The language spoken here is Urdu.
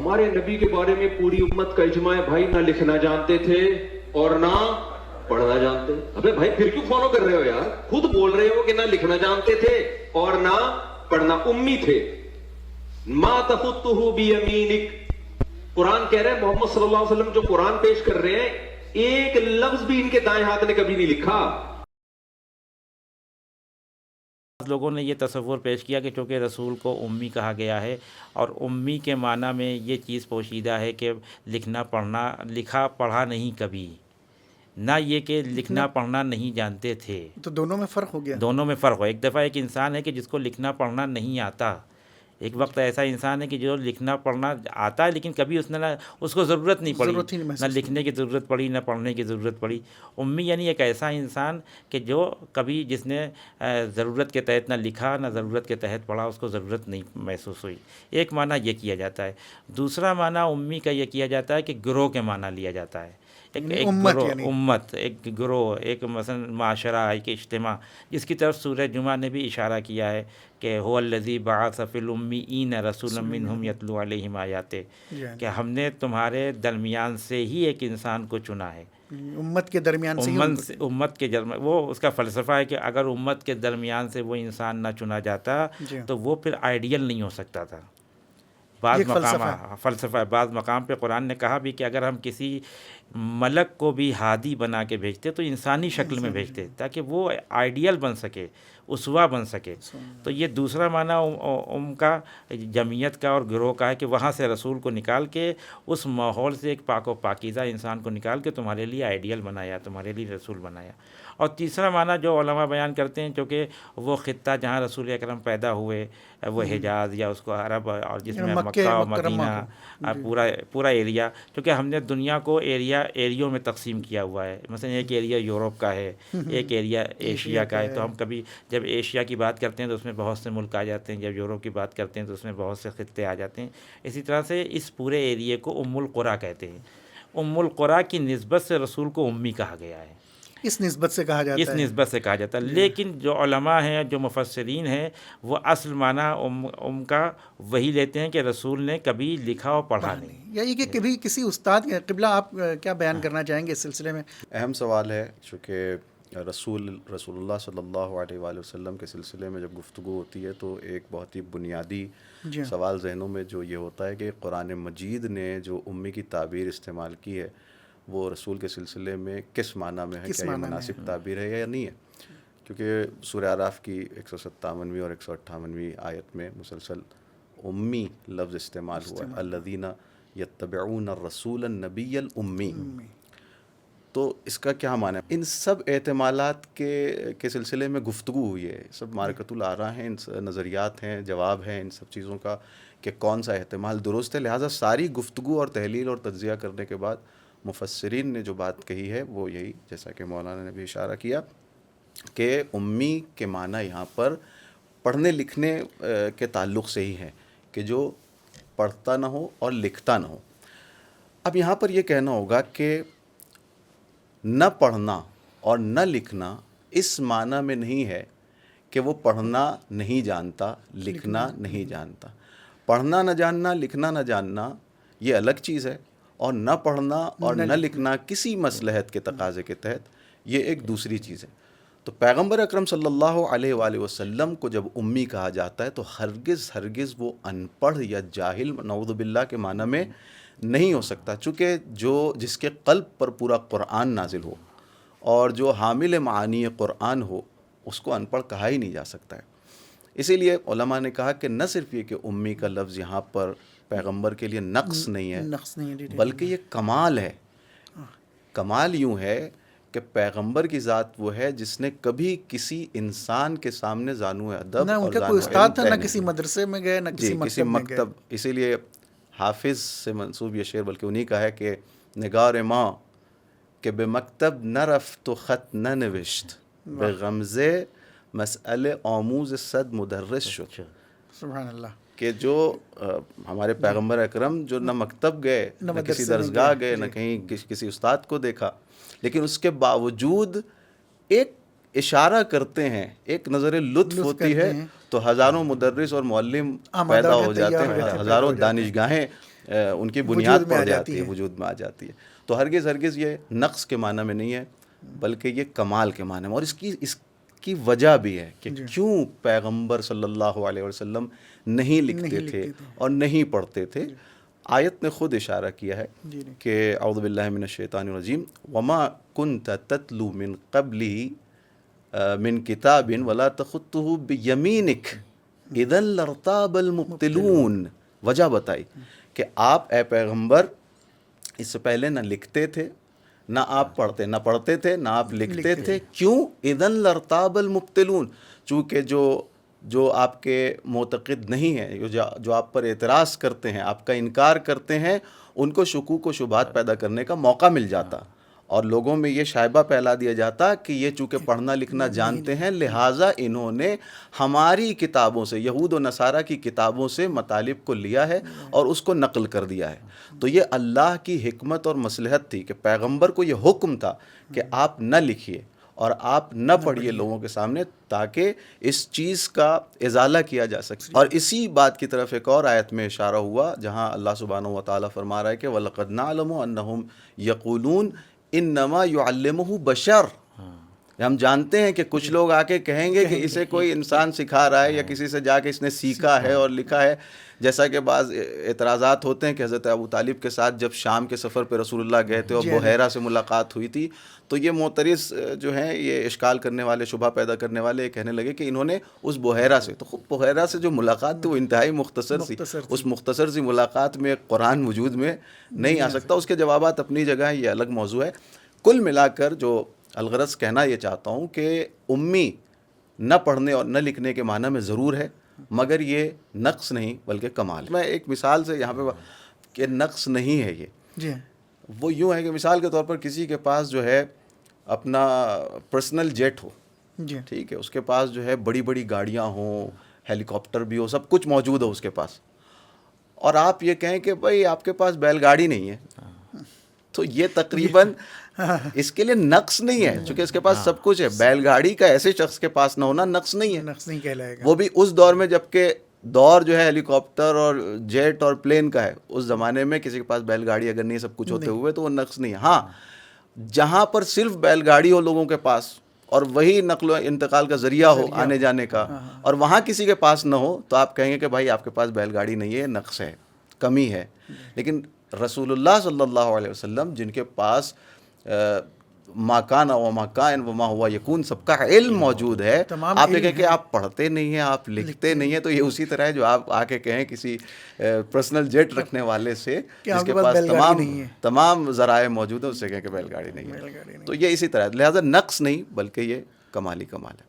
ہمارے نبی کے بارے میں پوری امت کا اجماع ہے بھائی، نہ لکھنا جانتے تھے اور نہ پڑھنا جانتے. ابے بھائی پھر کیوں فالو کر رہے ہو یار؟ خود بول رہے ہو کہ نہ لکھنا جانتے تھے اور نہ پڑھنا، امی تھے. ما تخطہ بیمینک، قرآن کہہ رہے ہیں محمد صلی اللہ علیہ وسلم جو قرآن پیش کر رہے ہیں ایک لفظ بھی ان کے دائیں ہاتھ نے کبھی نہیں لکھا. لوگوں نے یہ تصور پیش کیا کہ چونکہ رسول کو امی کہا گیا ہے اور امی کے معنی میں یہ چیز پوشیدہ ہے کہ لکھا پڑھا نہیں کبھی، نہ یہ کہ لکھنا پڑھنا نہیں جانتے تھے. تو دونوں میں فرق ہو گیا. دونوں میں فرق ہو. ایک دفعہ ایک انسان ہے کہ جس کو لکھنا پڑھنا نہیں آتا، ایک وقت ایسا انسان ہے کہ جو لکھنا پڑھنا آتا ہے لیکن کبھی اس کو ضرورت نہیں پڑی، نہ لکھنے کی ضرورت پڑی نہ پڑھنے کی ضرورت پڑی. امی یعنی ایک ایسا انسان کہ جو کبھی جس نے ضرورت کے تحت نہ لکھا نہ ضرورت کے تحت پڑھا، اس کو ضرورت نہیں محسوس ہوئی. ایک معنی یہ کیا جاتا ہے. دوسرا معنی امی کا یہ کیا جاتا ہے کہ گروہ کے معنی لیا جاتا ہے. ایک گروہ، امت، ایک گروہ، ایک مثلا معاشرہ، ایک اجتماع، جس کی طرف سورہ جمعہ نے بھی اشارہ کیا ہے کہ هو الذی بعث فی الامیین رسولا منہم یتلو علیہم آیاتہ، کہ ہم نے تمہارے درمیان سے ہی ایک انسان کو چنا ہے. امت کے درمیان سے امت کے درمیان، وہ اس کا فلسفہ ہے کہ اگر امت کے درمیان سے وہ انسان نہ چنا جاتا تو وہ پھر آئیڈیل نہیں ہو سکتا تھا. بعض مقام فلسفہ ہے، بعض مقام پہ قرآن نے کہا بھی کہ اگر ہم کسی ملک کو بھی ہادی بنا کے بھیجتے تو انسانی شکل میں بھیجتے تاکہ وہ آئیڈیل بن سکے، اسوا بن سکے. تو یہ دوسرا معنی ام کا، جمعیت کا اور گروہ کا ہے کہ وہاں سے رسول کو نکال کے، اس ماحول سے ایک پاک و پاکیزہ انسان کو نکال کے تمہارے لیے آئیڈیل بنایا، تمہارے لیے رسول بنایا. اور تیسرا معنی جو علماء بیان کرتے ہیں چونکہ وہ خطہ جہاں رسول اکرم پیدا ہوئے وہ حجاز یا اس کو عرب، اور جس میں مکہ اور مدینہ پورا ایریا، چونکہ ہم نے دنیا کو ایریوں میں تقسیم کیا ہوا ہے. مثلا ایک ایریا یورپ کا ہے، ایک ایریا ایشیا کا ہے. تو ہم کبھی جب ایشیا کی بات کرتے ہیں تو اس میں بہت سے ملک آ جاتے ہیں، جب یورپ کی بات کرتے ہیں تو اس میں بہت سے خطے آ جاتے ہیں. اسی طرح سے اس پورے ایریے کو ام القریٰ کہتے ہیں. ام القریٰ کی نسبت سے رسول کو امی کہا گیا ہے، اس نسبت سے کہا جاتا ہے. لیکن جو علماء ہیں، جو مفسرین ہیں، وہ اصل معنی ام کا وہی لیتے ہیں کہ رسول نے کبھی لکھا اور پڑھا نہیں. یا یہ کہ کبھی کسی استاد قبلہ آپ کیا بیان کرنا چاہیں گے اس سلسلے میں؟ اہم سوال ہے، چونکہ رسول اللہ صلی اللہ علیہ وآلہ وسلم کے سلسلے میں جب گفتگو ہوتی ہے تو ایک بہت ہی بنیادی سوال ذہنوں میں جو یہ ہوتا ہے کہ قرآن مجید نے جو امی کی تعبیر استعمال کی ہے وہ رسول کے سلسلے میں کس معنی میں ہے، کیا یہ مناسب تعبیر ہے یا نہیں ہے. کیونکہ سورہ اعراف کی 157ویں اور 158ویں آیت میں مسلسل امی لفظ استعمال ہوا ہے، الذین یتبعون الرسول النبی الامی. تو اس کا کیا معنی ہے؟ ان سب احتمالات کے سلسلے میں گفتگو ہوئی ہے، سب معرکۃ الآراء ہیں، نظریات ہیں، جواب ہیں ان سب چیزوں کا کہ کون سا احتمال درست ہے. لہٰذا ساری گفتگو اور تحلیل اور تجزیہ کرنے کے بعد مفسرین نے جو بات کہی ہے وہ یہی، جیسا کہ مولانا نے بھی اشارہ کیا، کہ امی کے معنی یہاں پر پڑھنے لکھنے کے تعلق سے ہی ہے کہ جو پڑھتا نہ ہو اور لکھتا نہ ہو. اب یہاں پر یہ کہنا ہوگا کہ نہ پڑھنا اور نہ لکھنا اس معنی میں نہیں ہے کہ وہ پڑھنا نہیں جانتا، لکھنا نہیں جانتا. پڑھنا نہ جاننا، لکھنا نہ جاننا یہ الگ چیز ہے، اور نہ پڑھنا اور نہ لکھنا کسی مصلحت کے تقاضے کے تحت یہ ایک دوسری چیز ہے. تو پیغمبر اکرم صلی اللہ علیہ وآلہ وسلم کو جب امی کہا جاتا ہے تو ہرگز وہ ان پڑھ یا جاہل نعوذ باللہ کے معنی میں نہیں ہو سکتا، چونکہ جس کے قلب پر پورا قرآن نازل ہو اور جو حامل معانی قرآن ہو اس کو ان پڑھ کہا ہی نہیں جا سکتا ہے. اسی لیے علماء نے کہا کہ نہ صرف یہ کہ امی کا لفظ یہاں پر پیغمبر کے لیے نقص نہیں ہے بلکہ یہ کمال ہے. کمال یوں ہے کہ پیغمبر کی ذات وہ ہے جس نے کبھی کسی انسان کے سامنے زانو ادب نہ ان کا کوئی استاد تھا، نہ کسی مدرسے میں گئے، نہ کسی مکتب. اسی لیے حافظ سے منسوب یہ شعر بلکہ انہی کا ہے کہ نگار ماں کہ بے مکتب نہ رفت و خط نہ نوشت، بے غمزے مسئلے آموز صد مدرس شد. سبحان اللہ. کہ جو ہمارے پیغمبر اکرم جو نہ مکتب گئے، نہ کسی درسگاہ گئے، نہ کہیں کسی استاد کو دیکھا، لیکن اس کے باوجود ایک اشارہ کرتے ہیں، ایک نظر لطف ہوتی ہے تو ہزاروں مدرس اور معلم پیدا ہو جاتے ہیں، ہزاروں دانشگاہیں ان کی بنیاد پڑ جاتی ہے، وجود میں آ جاتی ہے. تو ہرگز یہ نقص کے معنی میں نہیں ہے بلکہ یہ کمال کے معنی میں. اور اس کی وجہ بھی ہے کہ کیوں پیغمبر صلی اللہ علیہ وسلم نہیں لکھتے تھے اور نہیں پڑھتے تھے. آیت نے خود اشارہ کیا ہے کہ اعوذ باللہ من الشیطان الرجیم وما کنت تتلو من قبلہ من کتاب ولا تخطہ بیمینک اذا لارتاب المبطلون. وجہ بتائی کہ آپ اے پیغمبر اس سے پہلے نہ لکھتے تھے نہ آپ پڑھتے تھے نہ آپ لکھتے تھے. کیوں؟ اذا لارتاب المبطلون، چونکہ جو آپ کے معتقد نہیں ہیں، جو آپ پر اعتراض کرتے ہیں، آپ کا انکار کرتے ہیں، ان کو شکوک و شبہات پیدا کرنے کا موقع مل جاتا اور لوگوں میں یہ شائبہ پھیلا دیا جاتا کہ یہ چونکہ پڑھنا لکھنا جانتے ہیں لہٰذا انہوں نے ہماری کتابوں سے، یہود و نصارہ کی کتابوں سے مطالب کو لیا ہے اور اس کو نقل کر دیا ہے. تو یہ اللہ کی حکمت اور مصلحت تھی کہ پیغمبر کو یہ حکم تھا کہ آپ نہ لکھیے اور آپ نہ پڑھیے لوگوں کے سامنے تاکہ اس چیز کا ازالہ کیا جا سکے. اور اسی بات کی طرف ایک اور آیت میں اشارہ ہوا جہاں اللہ سبحانہ و تعالیٰ فرما رہا ہے کہ وَلَقَدْ نَعْلَمُ أَنَّهُمْ يَقُولُونَ انما يعلمه بشر. ہم جانتے ہیں کہ کچھ لوگ آ کے کہیں گے کہ اسے کوئی انسان سکھا رہا ہے یا کسی سے جا کے اس نے سیکھا ہے اور لکھا ہے. جیسا کہ بعض اعتراضات ہوتے ہیں کہ حضرت ابو طالب کے ساتھ جب شام کے سفر پہ رسول اللہ گئے تھے اور بحیرہ سے ملاقات ہوئی تھی تو یہ معترض جو ہیں، یہ اشکال کرنے والے، شبہ پیدا کرنے والے، یہ کہنے لگے کہ انہوں نے اس بحیرہ سے، تو خود بحیرہ سے جو ملاقات تھی وہ انتہائی مختصر سی، اس مختصر سی ملاقات میں قرآن وجود میں نہیں آ سکتا. اس کے جوابات اپنی جگہ ہیں، یہ الگ موضوع ہے. کل ملا کر جو الغرض کہنا یہ چاہتا ہوں کہ امی نہ پڑھنے اور نہ لکھنے کے معنی میں ضرور ہے مگر یہ نقص نہیں بلکہ کمال ہے. میں ایک مثال سے یہاں پہ کہ نقص نہیں ہے یہ، وہ یوں ہے کہ مثال کے طور پر کسی کے پاس جو ہے اپنا پرسنل جیٹ ہو، ٹھیک ہے، اس کے پاس جو ہے بڑی بڑی گاڑیاں ہوں، ہیلی کاپٹر بھی ہو، سب کچھ موجود ہو اس کے پاس، اور آپ یہ کہیں کہ بھائی آپ کے پاس بیل گاڑی نہیں ہے، تو یہ تقریباً اس کے لیے نقص نہیں ہے چونکہ اس کے پاس سب کچھ ہے. بیل گاڑی کا ایسے شخص کے پاس نہ ہونا نقص نہیں ہے، نقص نہیں کہلائے گا. وہ بھی اس دور میں جبکہ دور جو ہے ہیلی کاپٹر اور جیٹ اور پلین کا ہے. اس زمانے میں کسی کے پاس بیل گاڑی اگر نہیں سب کچھ ہوتے ہوئے تو وہ نقص نہیں ہے. ہاں جہاں پر صرف بیل گاڑی ہو لوگوں کے پاس اور وہی نقل و انتقال کا ذریعہ ہو آنے جانے کا، اور وہاں کسی کے پاس نہ ہو تو آپ کہیں گے کہ بھائی آپ کے پاس بیل گاڑی نہیں ہے، نقص ہے، کمی ہے. لیکن رسول اللہ صلی اللہ علیہ وسلم جن کے پاس ما کان و ما کائن و ما ہوا یکون سب کا علم موجود ہے، آپ یہ کہیں کہ آپ پڑھتے نہیں ہیں، آپ لکھتے نہیں ہیں، تو یہ اسی طرح ہے جو آپ آ کے کہیں کسی پرسنل جیٹ رکھنے والے سے جس کے پاس تمام ذرائع موجود ہیں، اس سے کہیں کہ بیل گاڑی نہیں ہے. تو یہ اسی طرح، لہٰذا نقص نہیں بلکہ یہ کمال ہی کمال ہے.